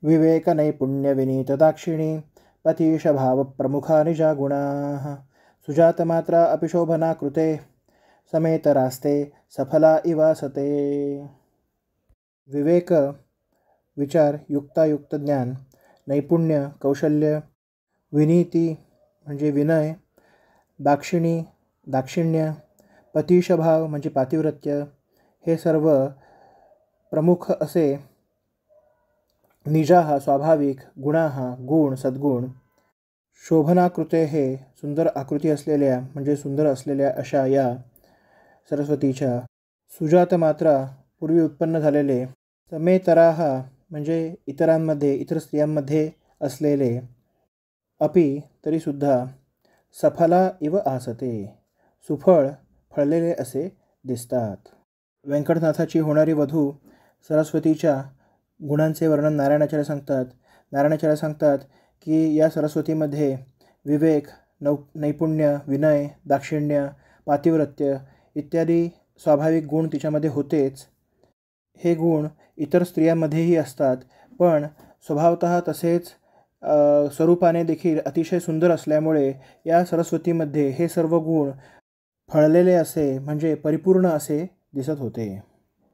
विवेकनैपुण्यविनीतदाक्षिणी पतीशभावप्रमुखा निजा गुणाः सुजातमात्रा अपि शोभना कृते समेतरास्ते सफला इवासते। विवेक विचार, युक्तायुक्त ज्ञान, नैपुण्य कौशल्य, विनीती म्हणजे विनय, दाक्षिण्य, पतिशभाव म्हणजे पातिव्रत्य, हे सर्व प्रमुख असे निजाः स्वाभाविक, गुणाः गुण सद्गुण, शोभनाकृते हे सुंदर आकृती असलेल्या म्हणजे सुंदर असलेल्या अशा या सरस्वतीच्या, सुजातमात्रा पूर्वी उत्पन्न झालेले, समेतराः म्हणजे इतर स्त्रियांमध्ये असलेले, अपि तरीसुद्धा, सफला इव आसते फळलेले असे दिसतात। व्यंकटनाथाची होणारी वधू सरस्वतीच्या गुणांचे वर्णन नारायणाचार्य सांगतात। नारायणाचार्य सांगतात की या सरस्वतीमध्ये विवेक, नैपुण्य, विनय, दाक्षिण्य, पातिव्रत्य इत्यादी स्वाभाविक गुण तिच्यामध्ये होतेच। हे गुण इतर स्त्रियांमध्येही असतात, पण स्वभावतः तसेच स्वरूपाने देखील अतिशय सुंदर असल्यामुळे या सरस्वतीमध्ये हे सर्व गुण फळलेले असे म्हणजे परिपूर्ण असे दिसत होते।